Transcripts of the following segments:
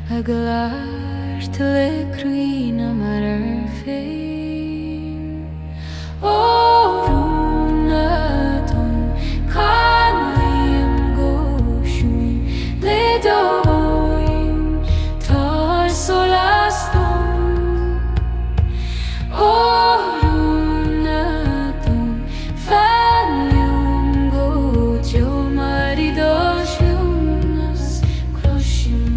Aglar til ekruina marar fein Orunaton kanlim goshun Ledoim tar solaston Orunaton fanlium gojo maridoshunas Kloshim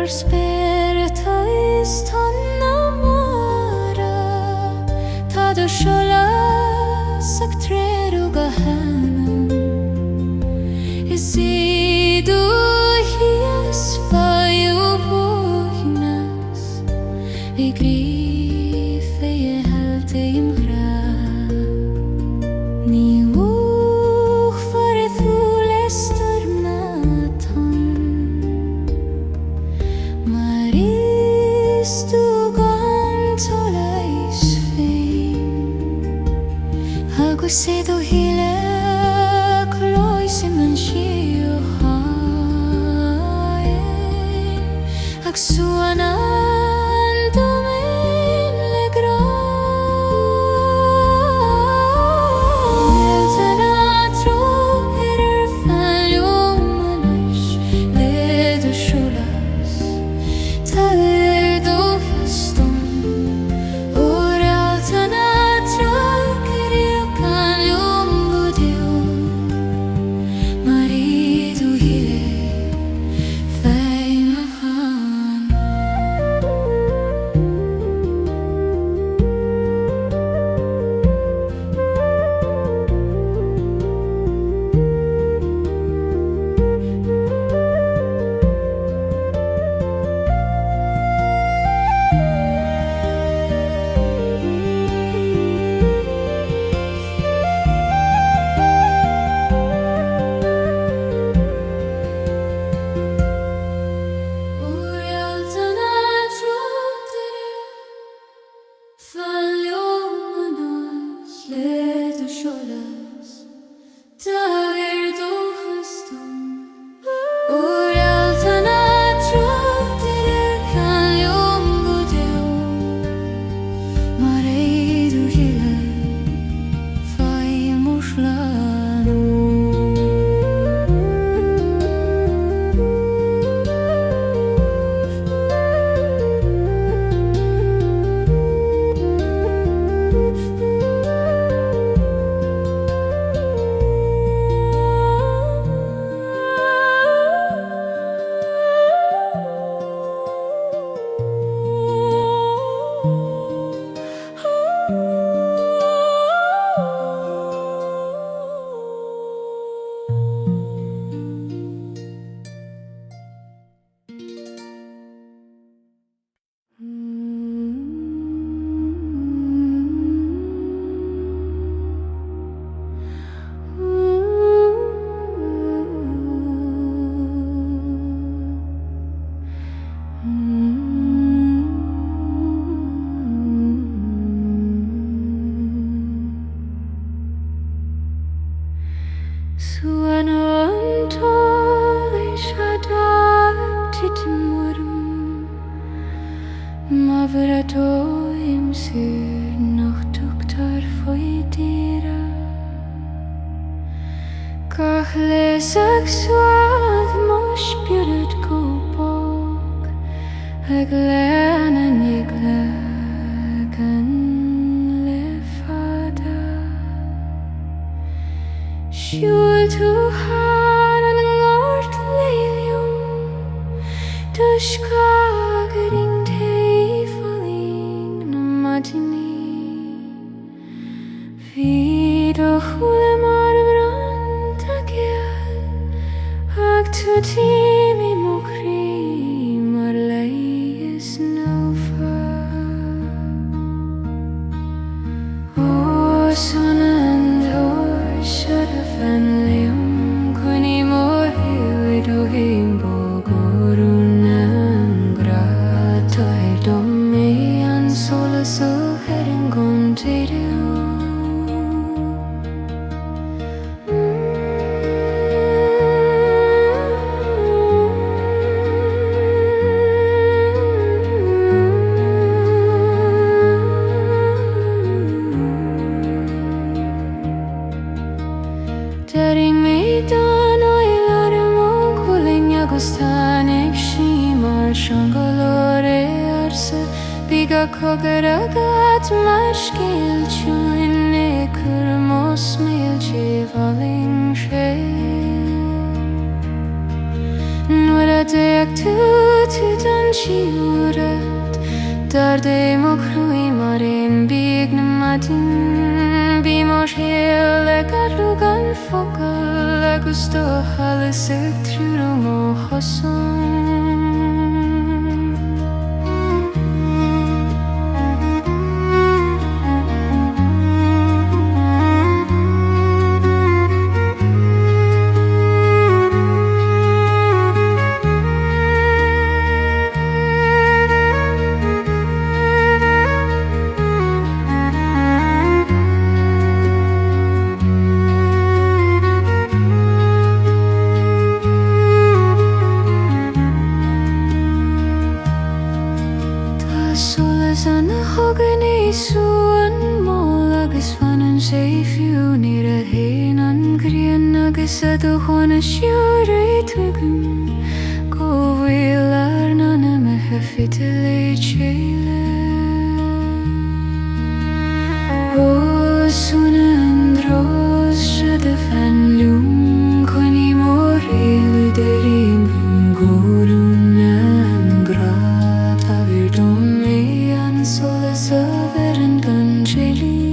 Spirit is tanamara, tado shola. saktrero gahanam Isidu hias fayu bohinas Igrife je halte imra Ni wuch fare thulester matan Maristu gantoleis fein Hagusedo hile kloisim nan shio haen Aksuanan domen legra Neltanatro erer faljomanes Ledo shulas Taverdo haston Oraltanatra kerio kaljom budio Marido hile feimahan Oraltanatra faljomanas ledo shulas Taverdo haston Oraltanatra kaljom budio Marido hile feimuslanu Suanon tole shadag titimurm Mavrato imsir noch tuktar foidira Kachle saksuad mosh bjudet kopok Eglanen jeglagen lefada Sjul tu har an ngort leilium Dushkagering teifaling na matini Vido hulemar brantagial Ag tu timi mokri mar leis nova O sonand or shadafan leum Kuni mohi vido himbo gorunan grata Domi an sola so herengon tidu Daring me down oilarmo kuling yagustanik shimar shangalore arsa Biga kogaragat mashkil chuin kurmos mil chivaling she Nura deak tu dan chiurat Darde mokrui marim big namatin Bimo Mars hela lugan focal Augusto halesek trumo hoson Sana hogani suan molagas fanan safe you need a hinan krian nagasado hona share tugum go wilar nana mehfitele chele o sunandros shade fanlum koni moril derim gorunam grata verdum Sole serveren angeli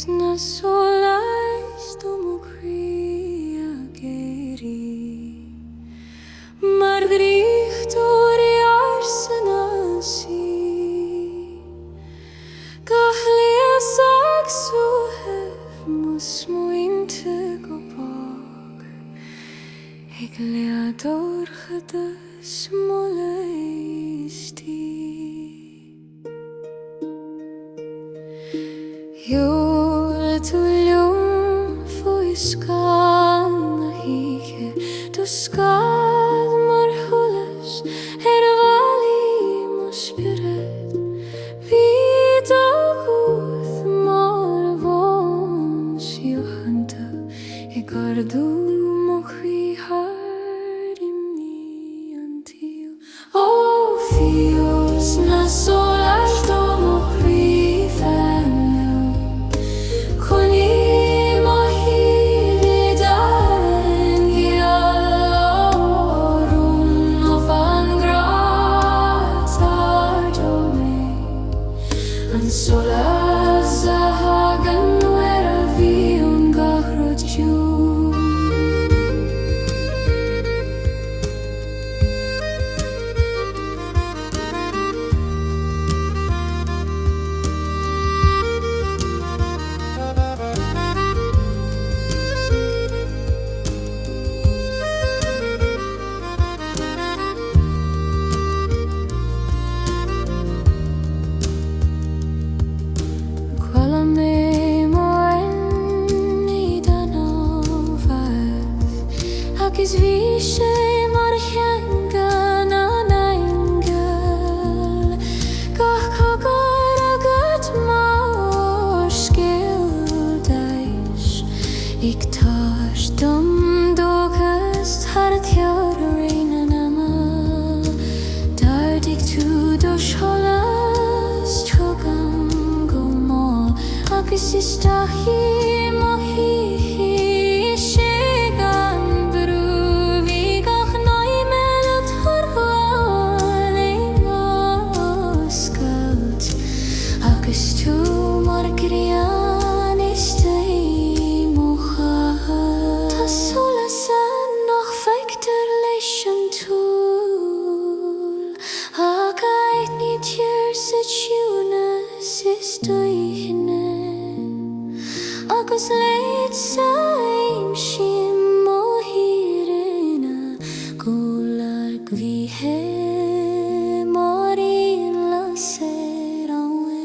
na solais do cria geri Margrichtori arsenasi Gahlia saksu hef musmuinte gopag Ik leador gedes moleisti Jul tuljum foi skan hike Du skad marhules vali muspiret Vita guth marvons johanta Ik ardu mochri harimni until Oh, fios na solas do mochri Solas hagen wera vi ungahrot jul Is wie she mar hengen an engel Gach kagar agat mar skildais Ik tars dum dogest hart jar reinen ama Dard ik tu dos holas chogam gomal Agus is dahi mohi Agus leit saim shim mohirena Gular gvihe mori la serawe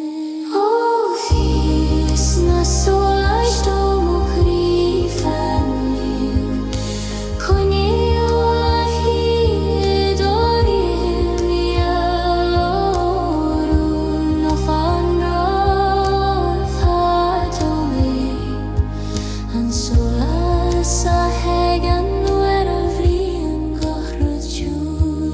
Oh, fis na solai sto mokri fanil Koni olahi dori lialorun of And solas hagen wera vi ungahrot jul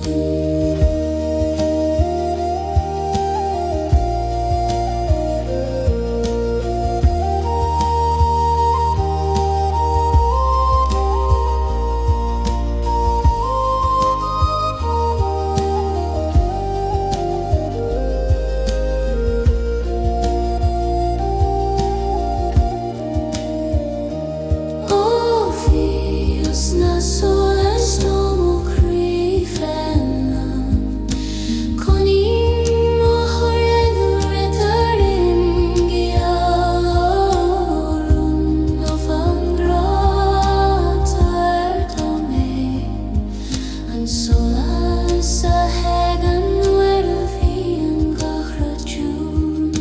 Na solas do mokri fennan Koni mohoren retarin gialorun of angratar dome And solas hagen wera vi ungahrot jul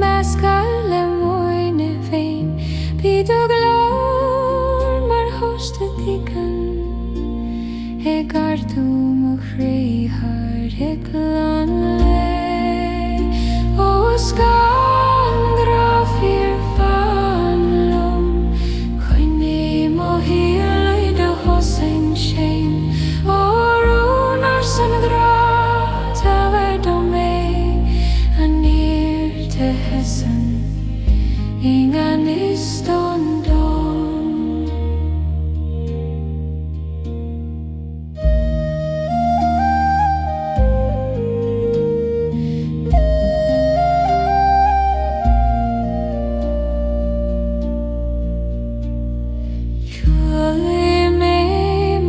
meascal le moine féin Bíd a glór mar hosta digan E gartú mo chréthar e glán le O sgan grafir fan lom Coine mo hialaid a hosain shame O rúnar san gra Tawer do me Anir te hesan Ingan is don don Chwale me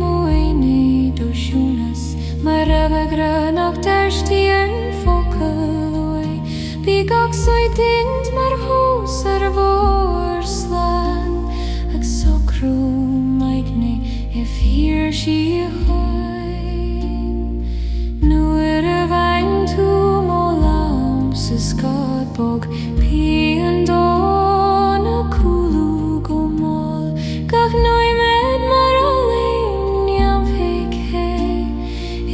moine do shunas Maravegra nach derstiern fokaloi Bigak soy dint mar hos vor slan Ag sokru maigne if here she hoin Nu a vain tu molam sa skadbog Pi and on a kulu gomol Gach noi med mar alin jam fik he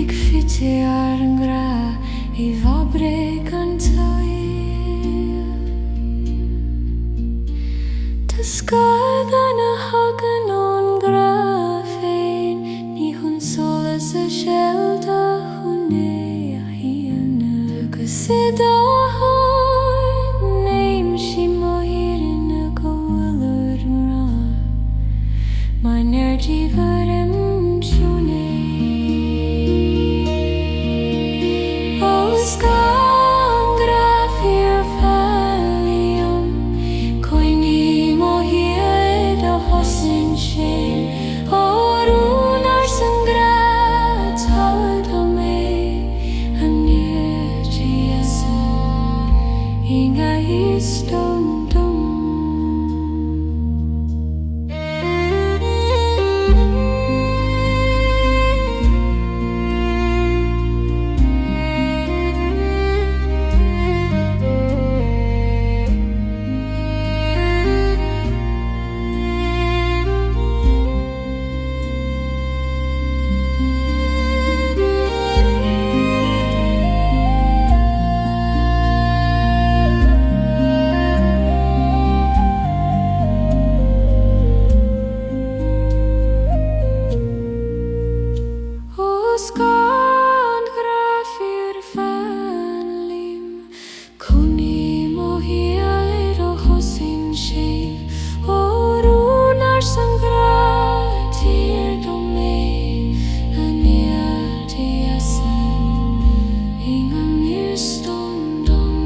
Ik fitte ar en gra I vabre kan Skagan a hagan on grafein Ni hun solas a shelta hunne a hiana Gus da neim shi mohirin a goalur ra My energy varim shune O skan grafir falium Koini mohied a hosin shame Orunar sangrat haudome Anir jiasan Inga istondum Skand grafir fanlim Koni mohialir o hosin shame Orunar sangratir do me Ania tiasan Ingan istondom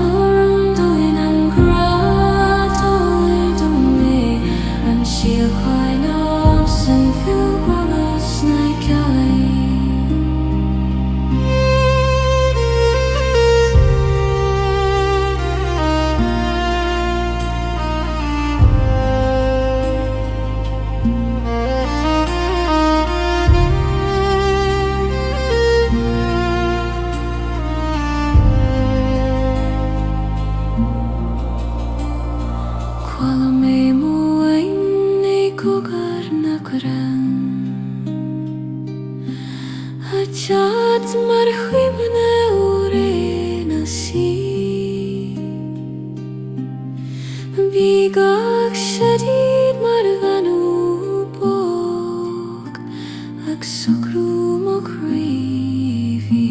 Oh بيقاك شديد مرغنو بوك أكسكرو مكري في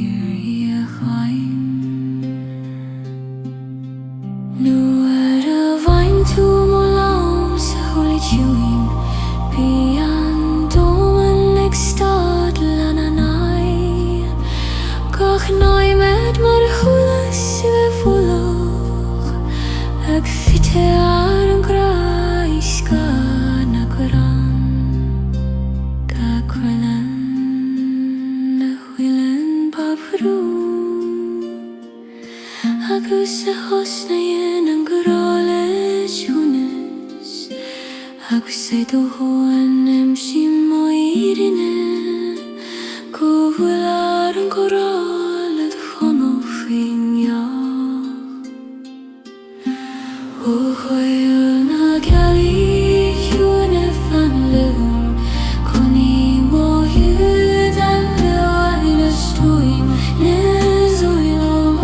خاين نوارا فاين تو مولام سهولي تشوين بيان دومن اكستاد لاناناي كاخ نايمت مرحولس بفولوخ أك فيتيار غرايش كانكران كاكرلن نهويلن بابرو Aku sehosnayen ang grole junes Aku say tuhuan emsi mo irine Ko hular ang korale hono finya Uhoyul na gali june fanlum Koni mo hyudan lewane stuim Nezoyum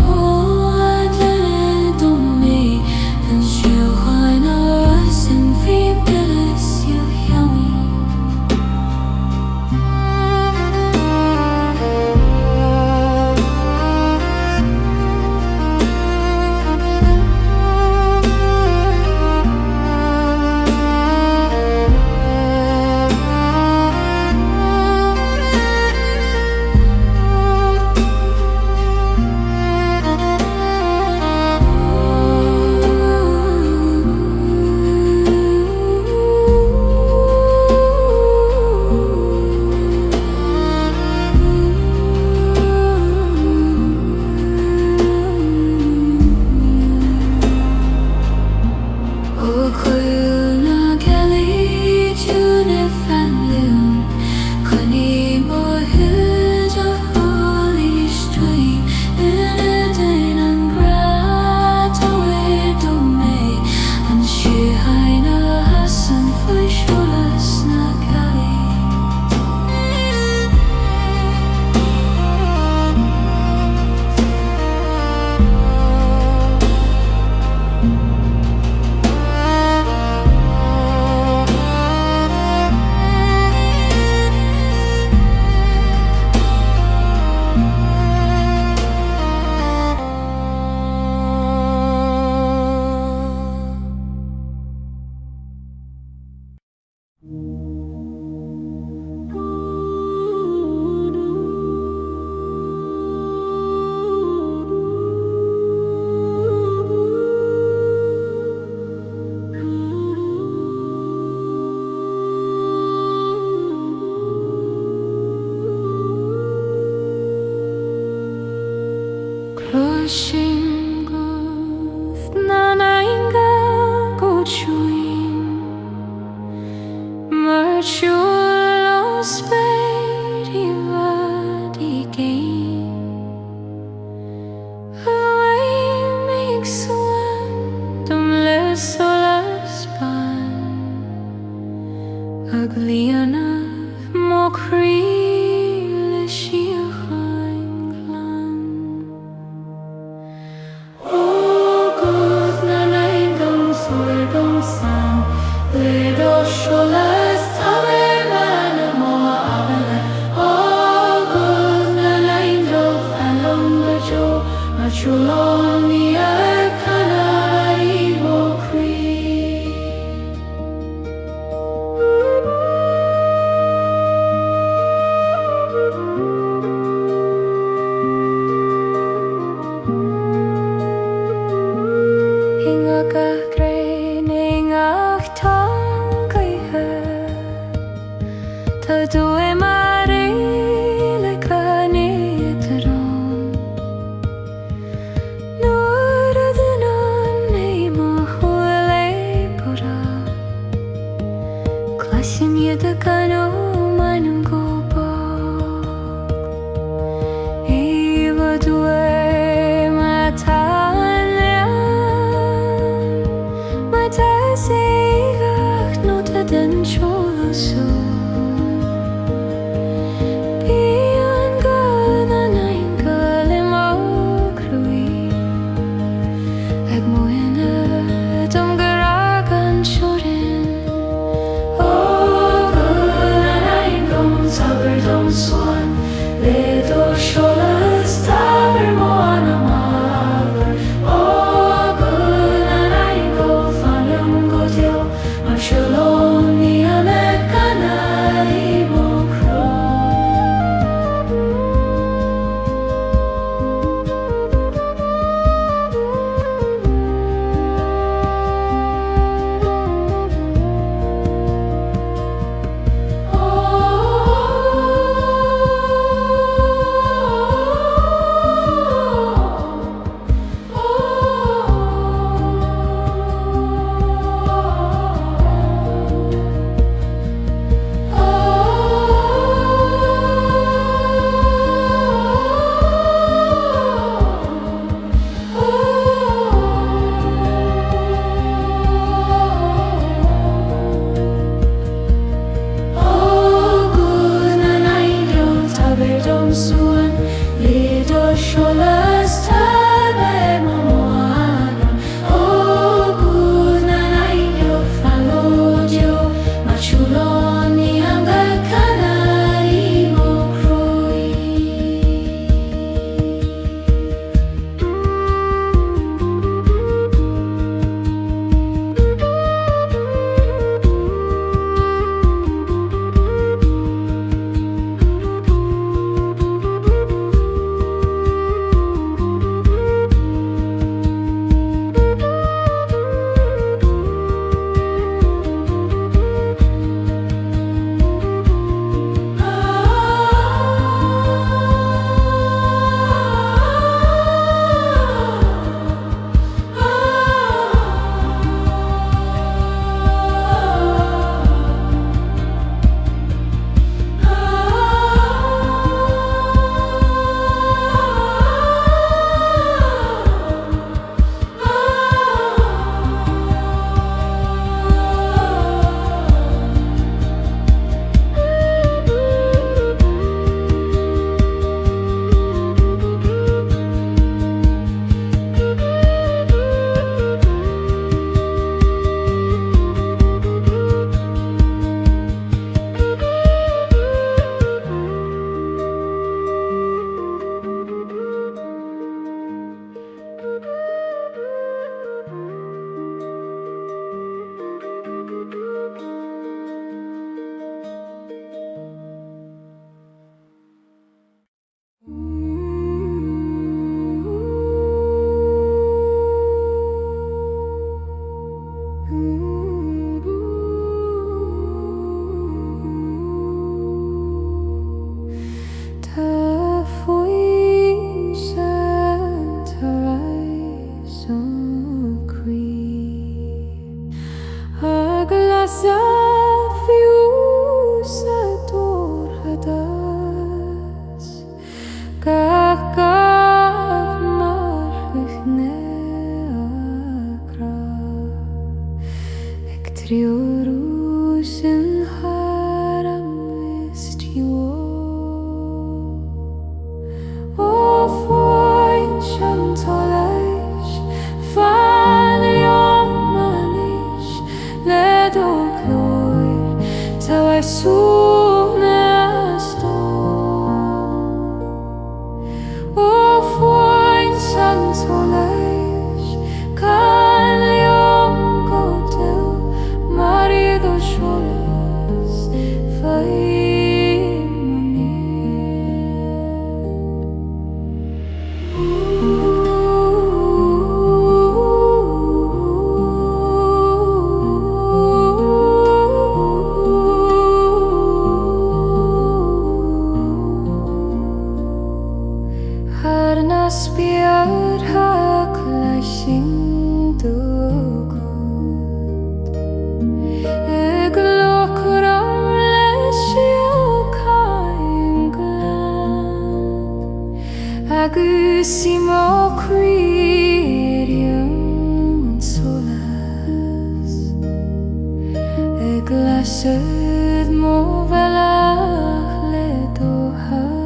Asad fiusa torhadas Kakak marvihne akra Ek triorusen haram vistjo Och foin chantalaish Fallion manish Led och glor Tau I sunnestå Och foin chantalaish Kallion godel Marido sholas Harnas björ hakla shindugut Eglokkur amlesjokanglan Agusimo quirium solas Eglased movelach ledohas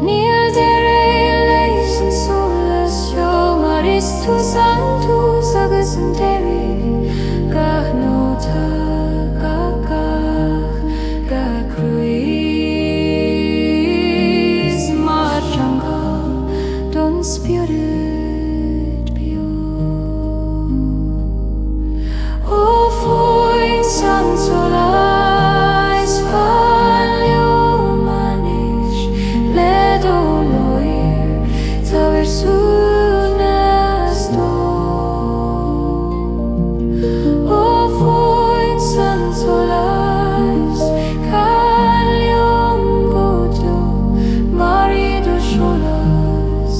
Nil dereileis solas jo maristus antus agusenteri Gach nota gagach gagruis marjangal Don spirit pure O foin sansolais fallio manish ledo loir taver sunesto O foin sansolais callium godo marido sholas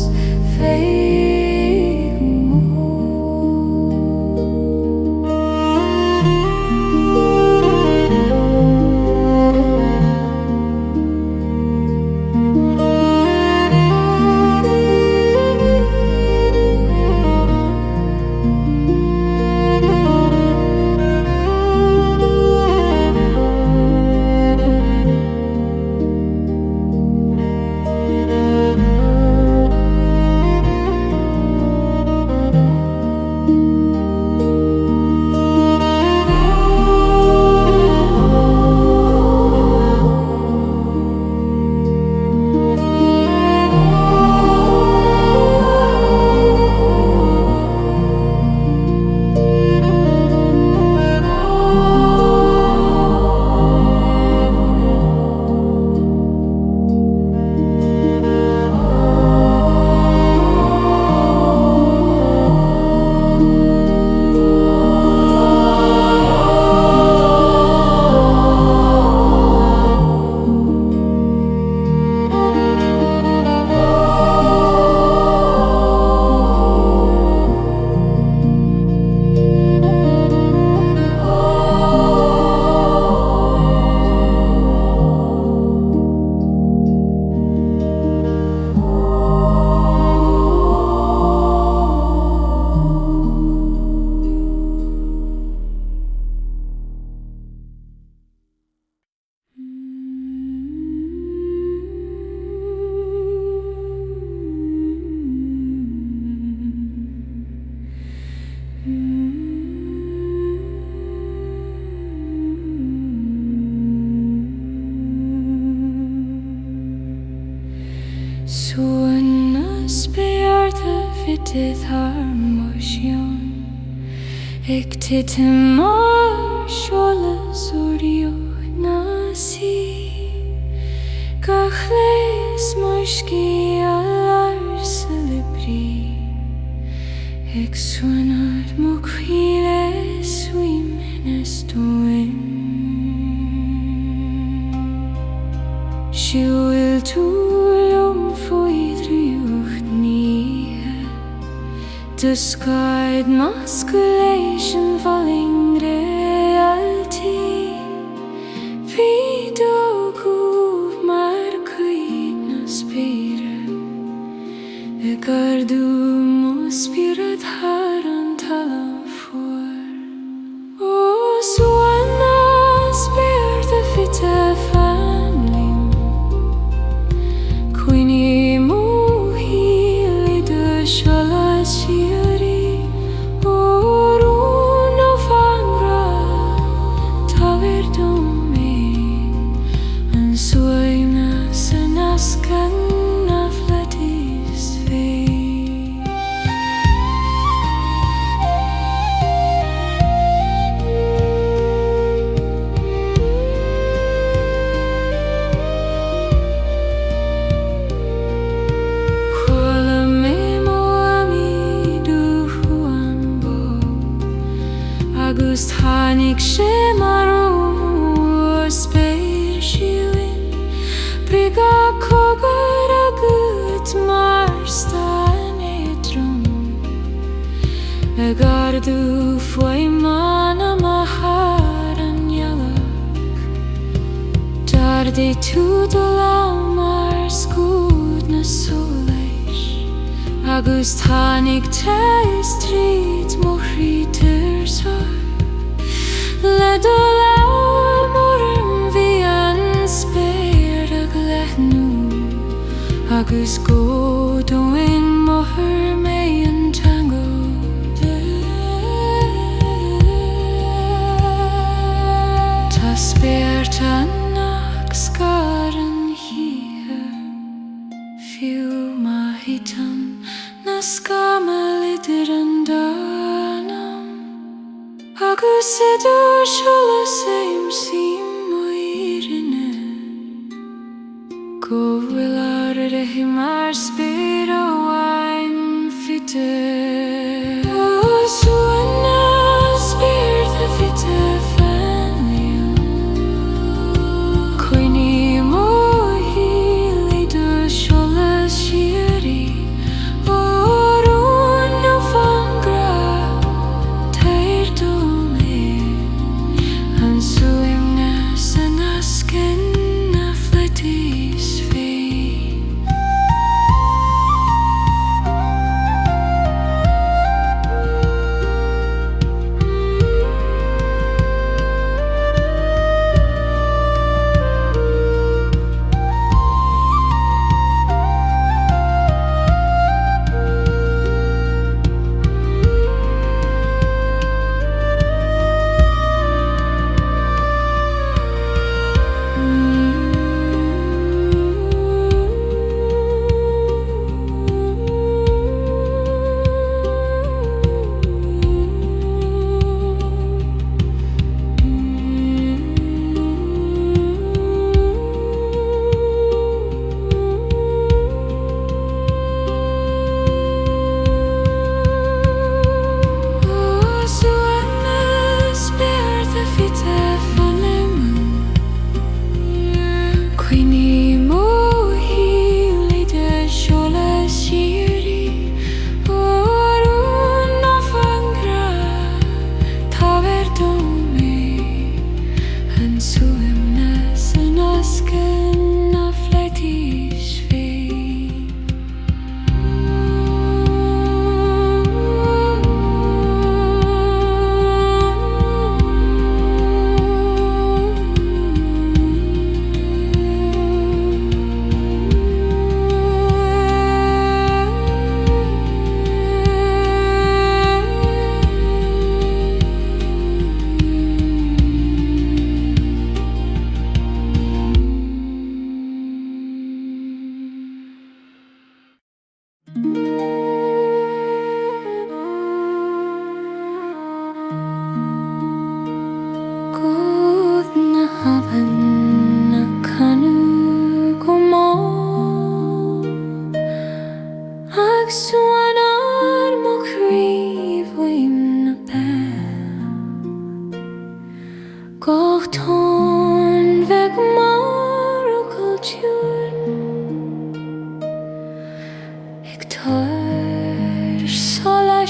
Sunas bearta fitith harmonion Ectitim sholas urioch nasi Gachles moshki alar celebri Exuanat moquiles vimenestuin Shuil tulum foidriuch nie Discard masculation falling reality Vidog mar kuina spirit Egardu spirit haran talam for O suana spirit fita family Queenie muhi lida shalashi Hanik shemaru speir shiwin Briga kogara gut marstan etrum Egardu foi mana maharan yalak Dardi tudolamar skudna soleish Agust hanik teistrit mohriters har Ledolar morum vian spera glehnu Agus godo in moher meien tango Ta spertan nak skaren hier Fiu mahitan naskama liderandanam Agus edu shola same sim moirine Go vilar rehimar spira wine fitte O suana spirta fitte fanlium Koini mohi lidu shola shiri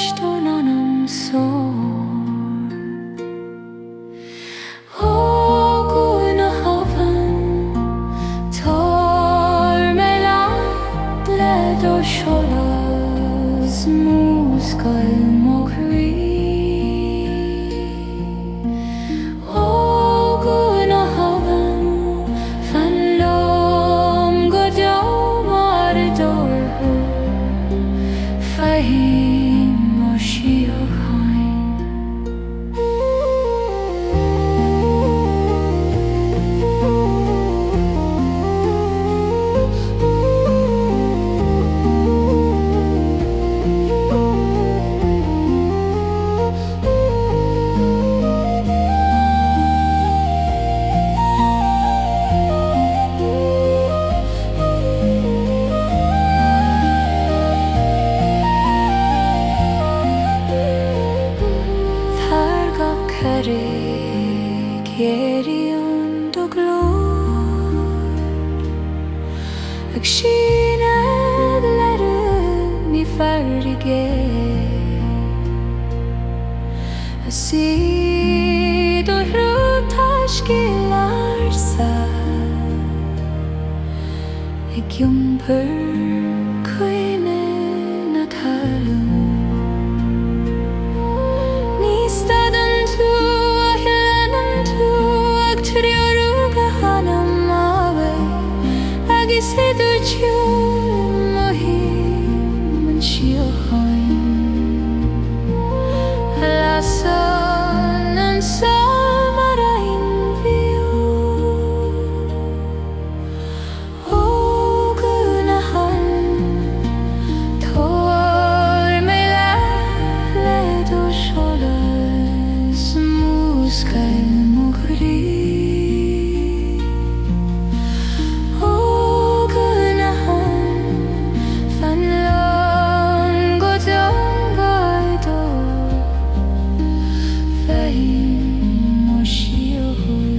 stone on him sore. Oh, guna haven, tar mig land, led och kjolas, muskal mokri. Oh, guna haven, fan lom godom ardor, fahim och shiokhain. Tharga karig geri und glor, ag shinad lerun I farige, asid och rutaskilar sa, ag jumper kuinen at halun. Ni staden tu och hilanen tu ag trioruga hanam ave, ag isidu tjul mohim en shiohain. Alasan en samara inviu. Oh, guna han, tar mig led och kjolas, muskal mokri. Oh, guna han, fan lom godom gaidor, fahim och shiohui.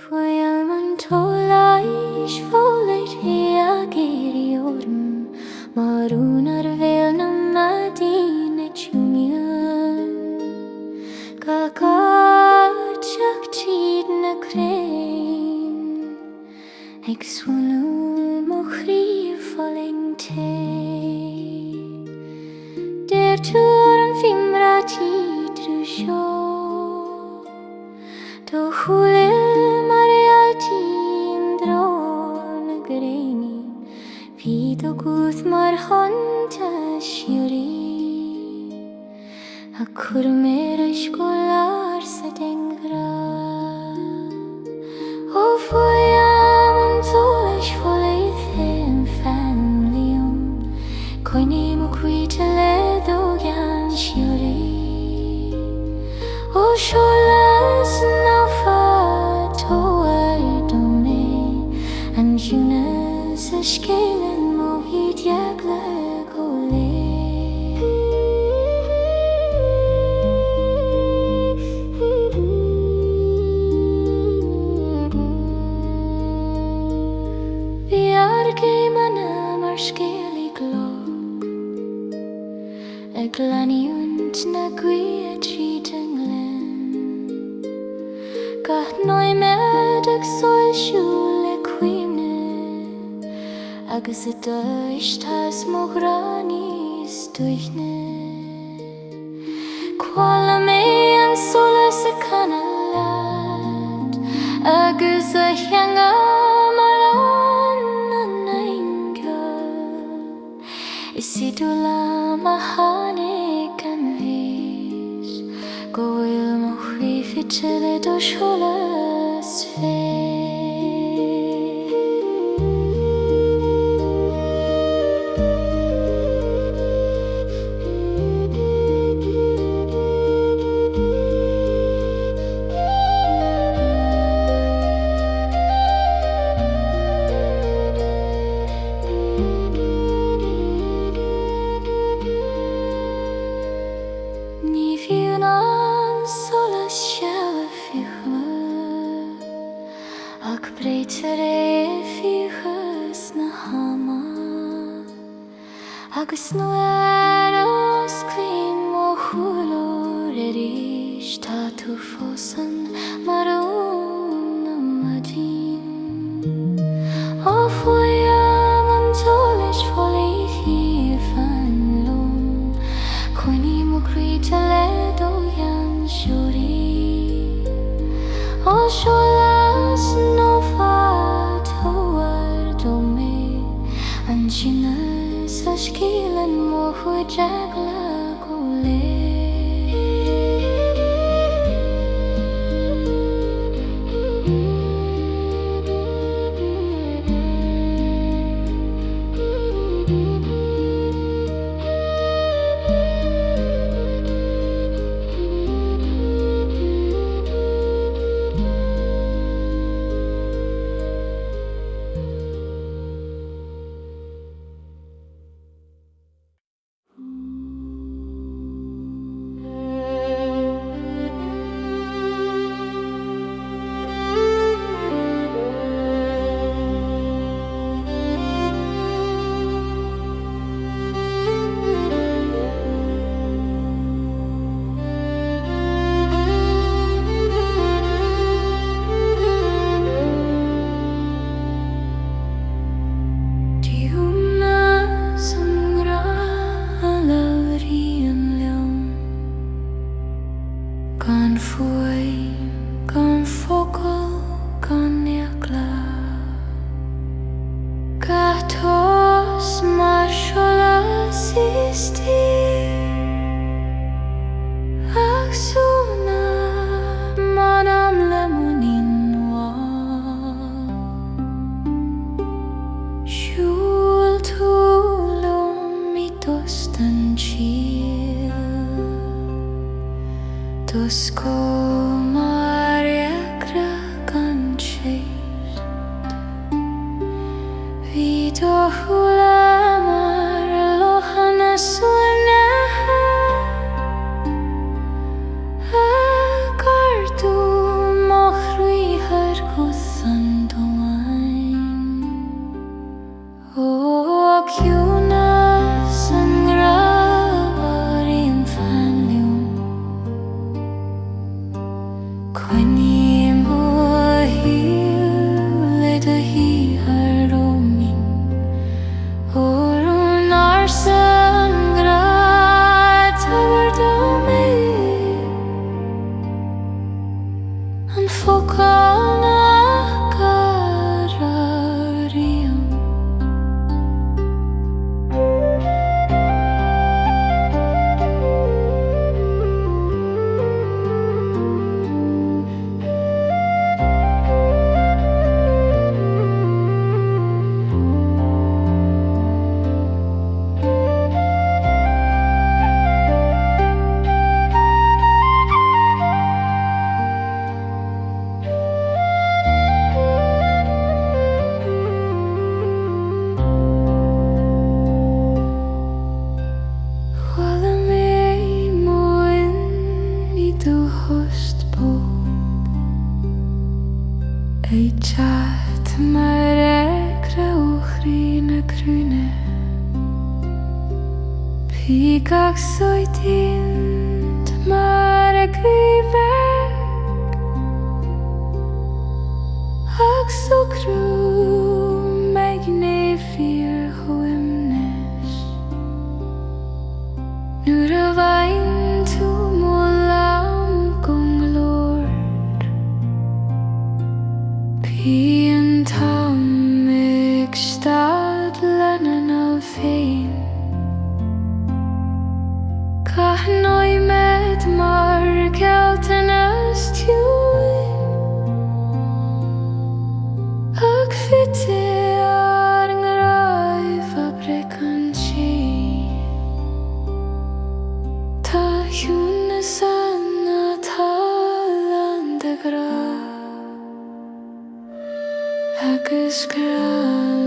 Fwyalman tolaish volet ag eriorm, marunar vel na madine tjunian. Kakatjak tid na kren, ag swanu mochri falling te. Der turen fimra tid rusho, to hulil marialtin dron greini, vid och guth mar hanta shuri, akur mera skolar sa dengra. O fwyam tolish folei them fanlium, koini mo kwita ledo gan shuri. O sholas na fa to ardone, and Yunas ashkelen mohit yakla kole. glaniunt na gwia trí dinglin Gach noi med ag soil siúle cuimne agus I dúist has mogranis duithne Quala mé an solas a canalad agus a hianga Isidula mahanig an vis Goil mo chwifitile do sholas fe Agus nueras clean o chwlwr eris ta tu ffosan marwn am adin O fwyam an tolis ffoleith I fan lwn Cwyni mo grid a led o yan siwri O siolas no fat hywar do me an sinas Sashkilan mo hujagla gule Píkach soitint mar a grifeg ag so crú meg ne fear hoimnes Nuair a bhain tú mo lam gong Lord Bhíonn tam ag stad lenan al féin Caitheann med mar cealtain as tiúin ag fitte ar an raibh a brecon sin Tá hiúna sanna talan de gra agus gran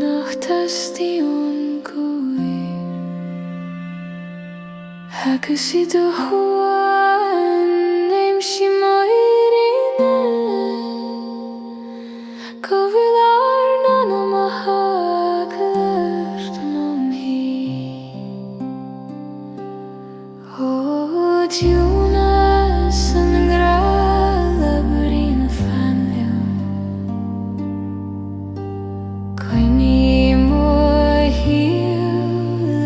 nach tastíún gúir agus I do huan neim si moirine go bhfuil arnan am a haglacht am hí ó diúna san grála brína fanliom Coinní mo híl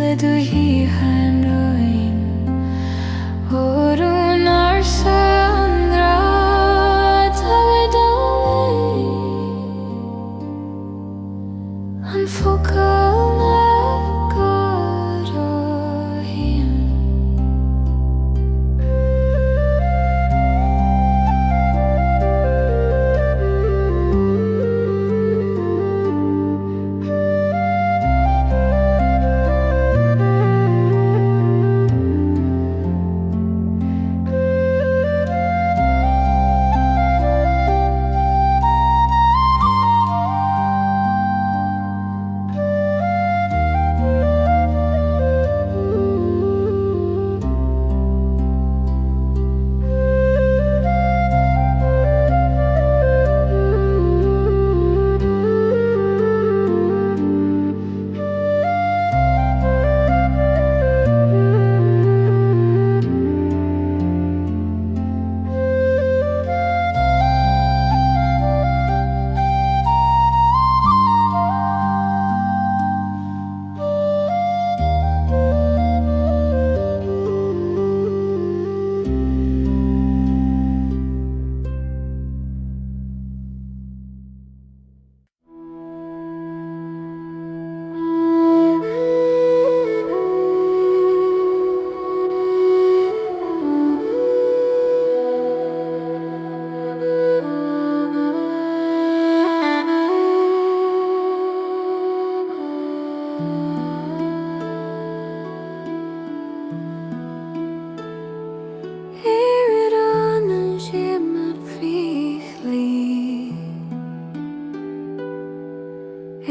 le do hí handroin Orún ar san grad taledalí An focal na god o him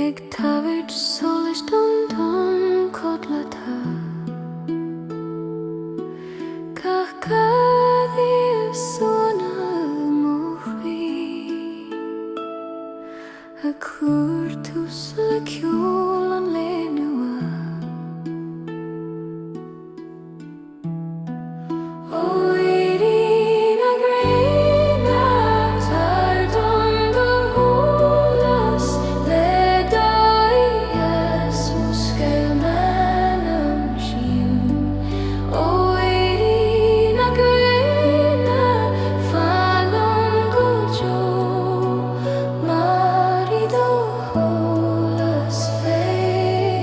Ag tabhaid solas don codlata Gach cadíomh sonal mochaí A cuairtús le ciúil an lénua Marido holas fe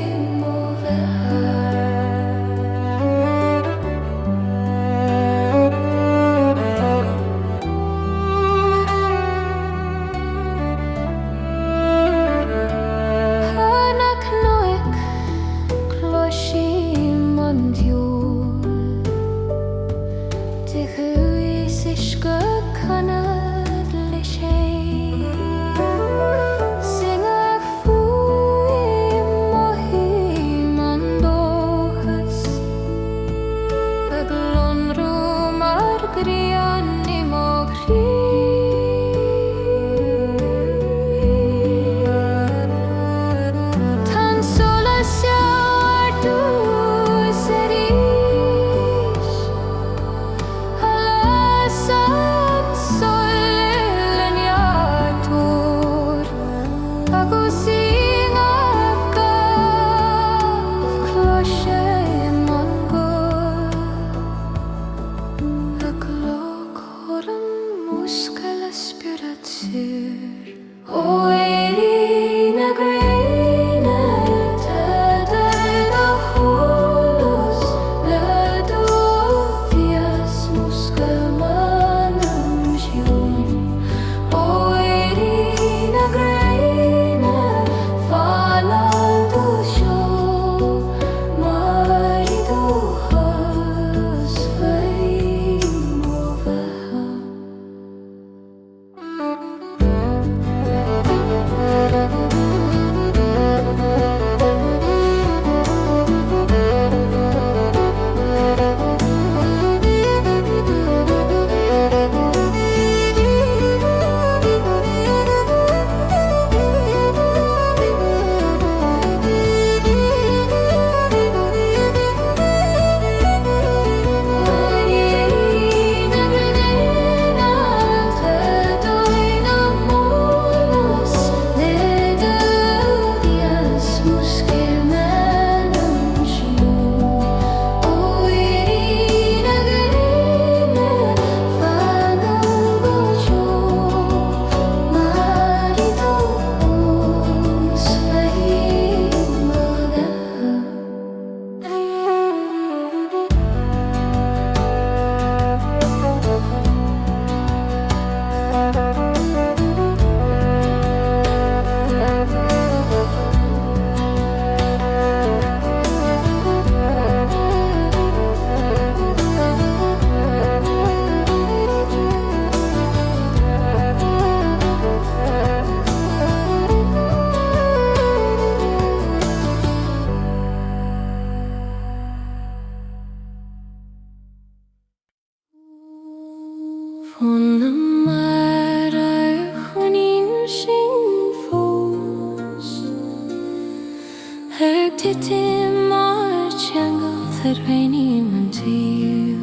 Titi March Angle that rainy unto you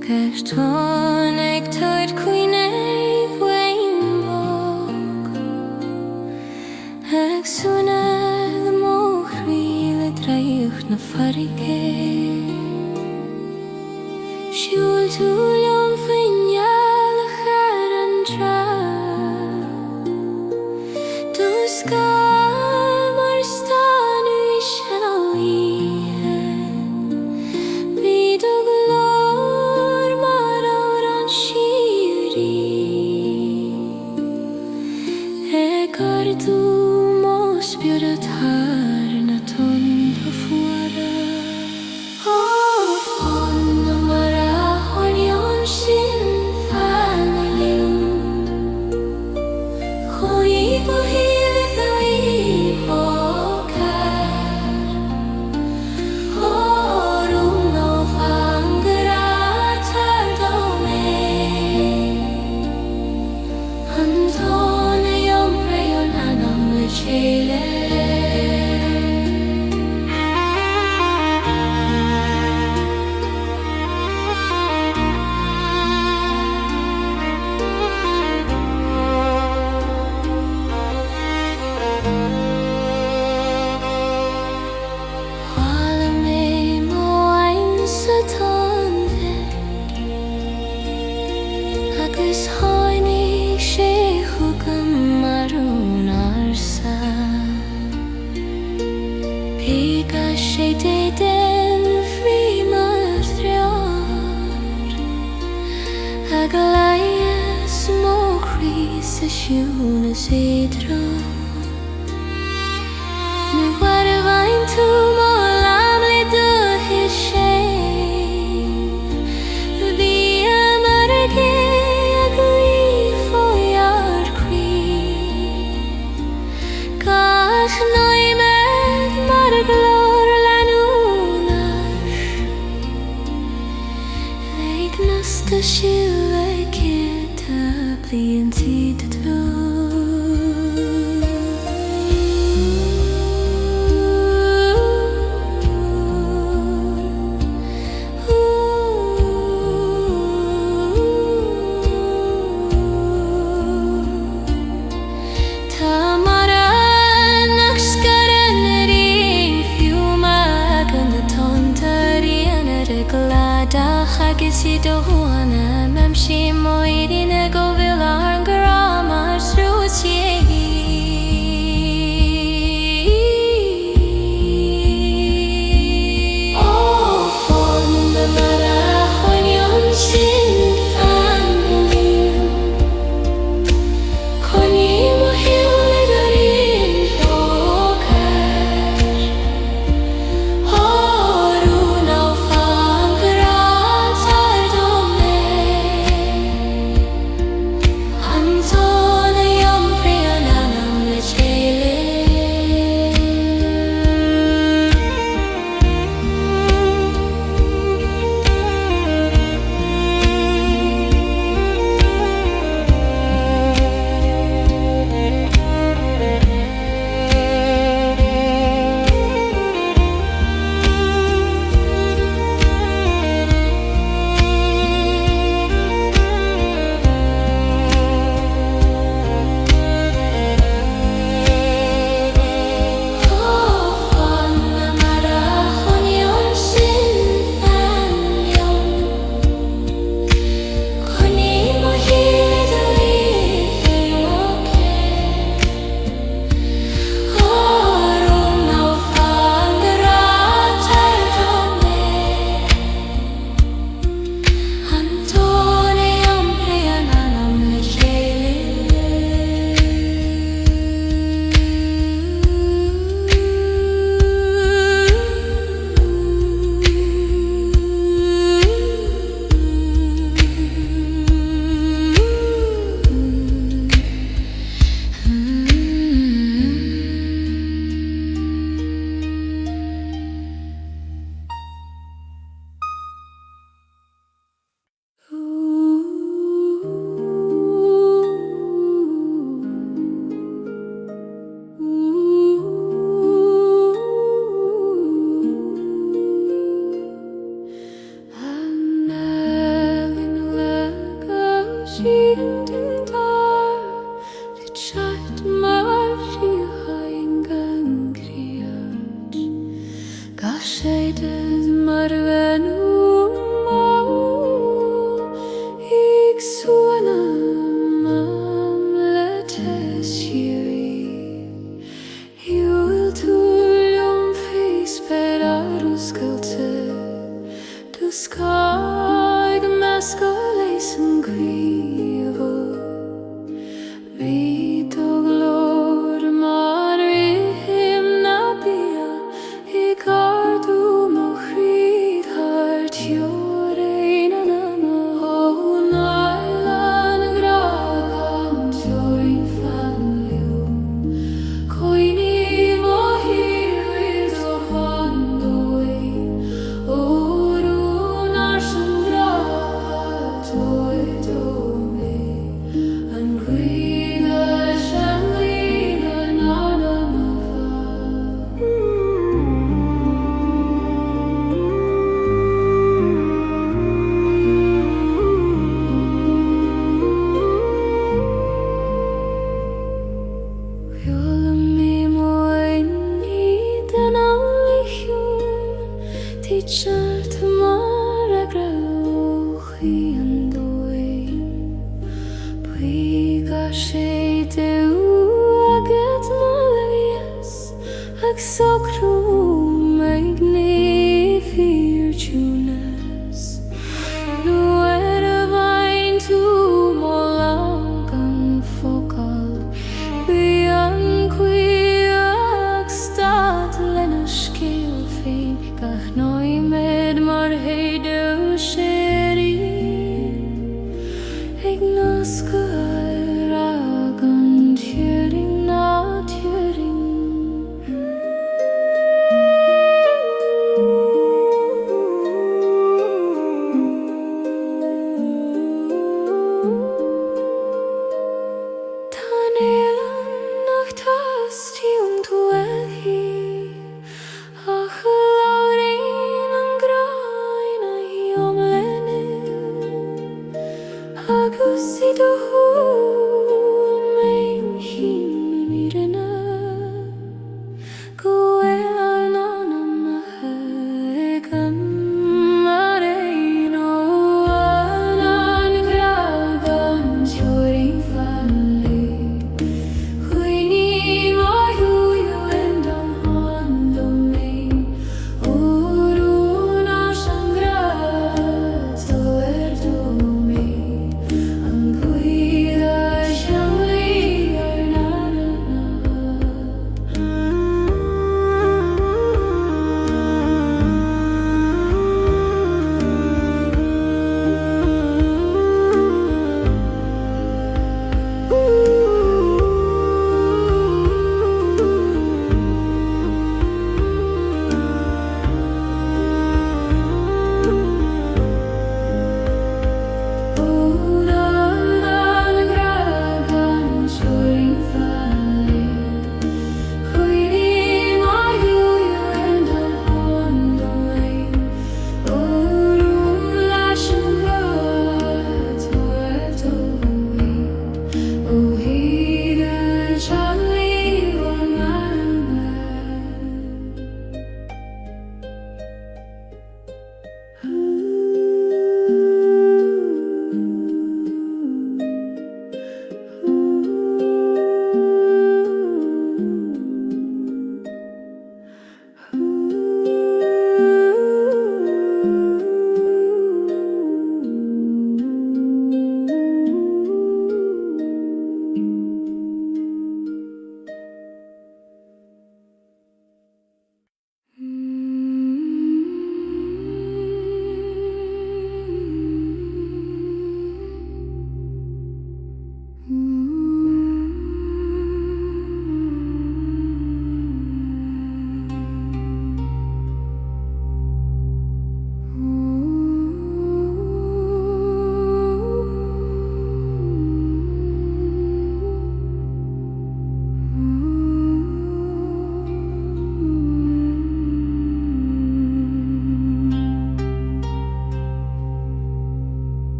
Gertonig Toid Queen Ave Wainbog Exuna the Mohri le Drayuch na Farike Shul to Lom Finyal Harandra Du Sky Gashaited marvenu ik suana mamletes hiri Jul tulium fis perarus galte Du sky masculation quivo Vito glor mari himna pia Icardu mohrid hart joreina nama O nailan grakant join fanlium Koini mohir with o handoi O runar sandra toi dome Anguila shamlina nana Teacher mara grauchi andoin Puiga sheite aget malavias Ag sacrum magnifier tunas Nuera vain tu molangan focal Bian ag stat lena skil fein Gach noi med mar heide sheri Ignaska ragan tjöring na tjöring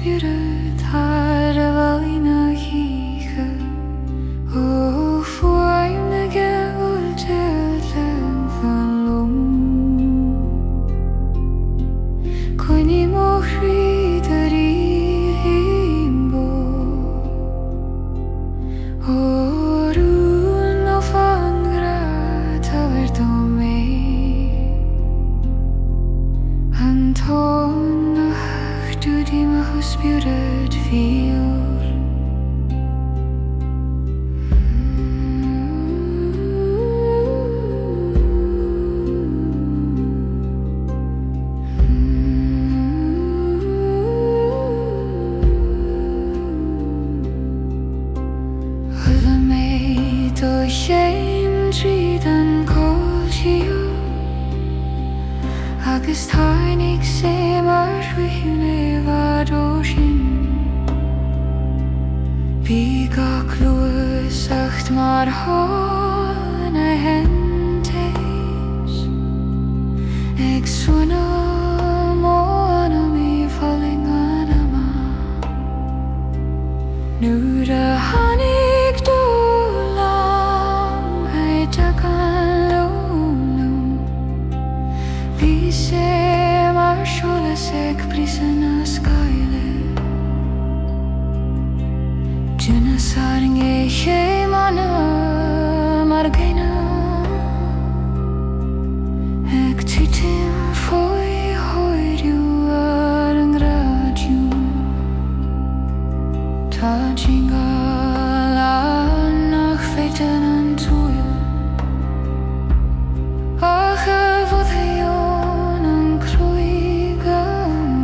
spirit har valina hiche o fuaim gegul til falum Koini mochri deri himbo Orun of angra taverdome Anton du die me spirit feel Hulle me do shame treat and call you Agus tainig sé mar huine vad ocean Bí gach luas acht mar hána hentéis Eg swna móna mi falling anama Nuair a tháinig dúlam Heideach an lúm Bí sé mar seolas ag brisan a scaile Dúna saring é chéimana mar gaine Ag títim foi hoiriú ar an grádiú Tá jingal nach féitan an túil Ach a bhd éon an cruig an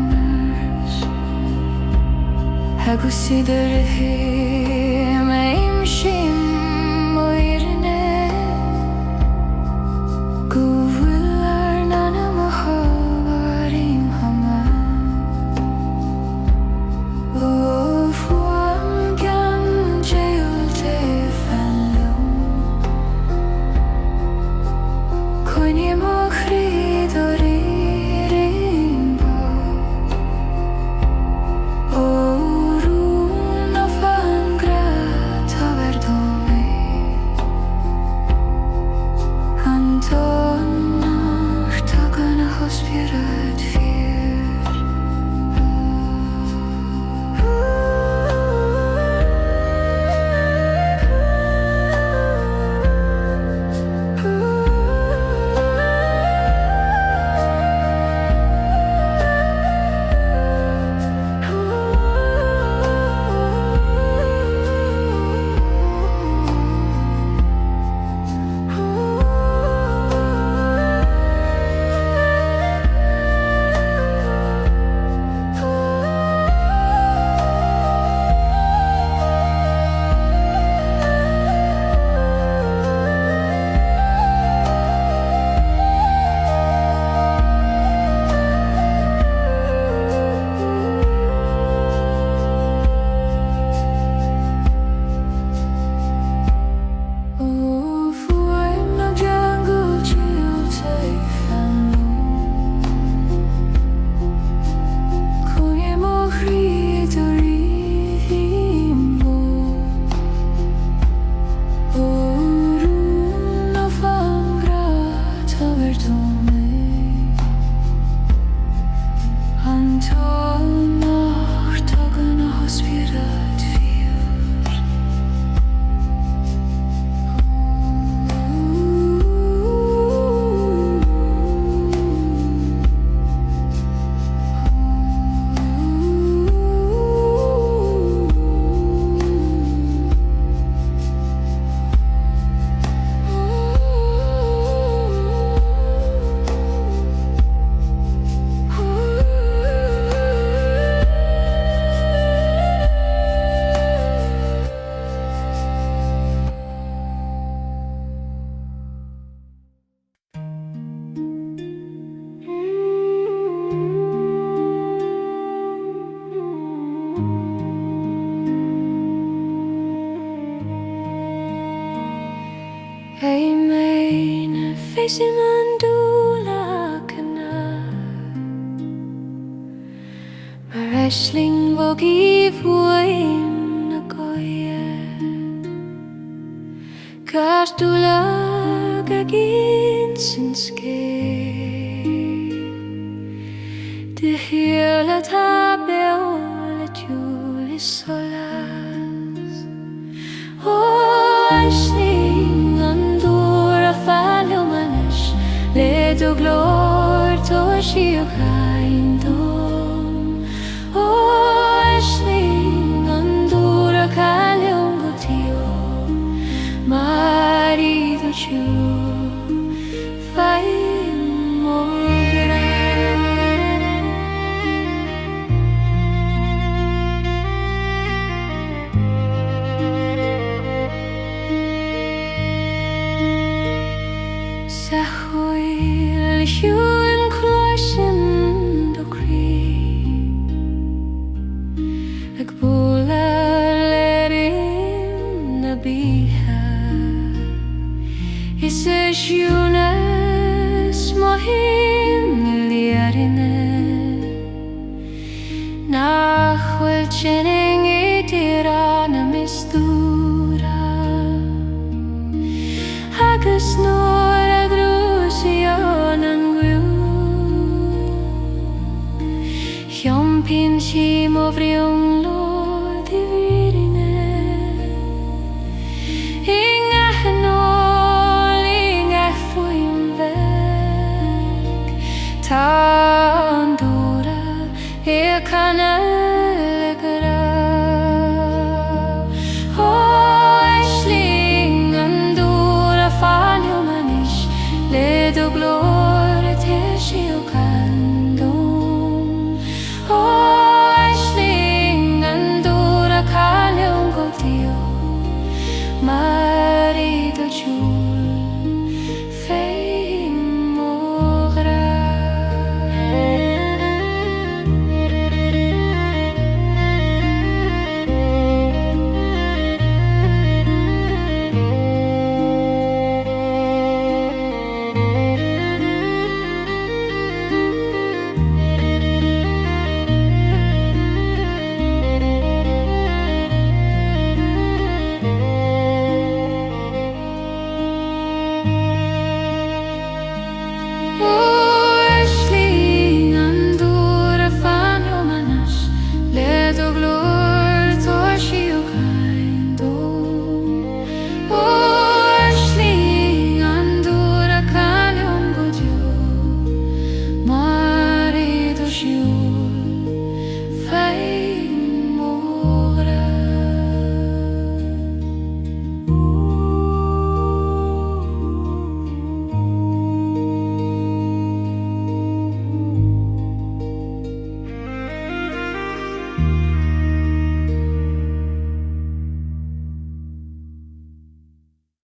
Agus idir a him aim sim oirne Go bhfuil ar nana mo hawarim hama O fuam gan jail te fanlum Koini mo chrid o rimbo Orun of angra taverdome Anton nach tagana hospirat fyr Amen, facing mandula kana Aisling vog I vuain na goie Gardulag ag insin ske De hela tabe olet julis solas O aisling andura falhumanesh Le du glor to shiu kaindom O aisling andura kalium gotio Marido chu fai mogra Sa hwyl hyw'n cloesyn do cri Ag bwla lerin na biha Isys yunas mohin liarine Nachwel tjening itira na mistura Hagas nora grusion ang gru Hjom pinchi movriong lo divirine Inga henol, inga fuim veg Ta andura e kana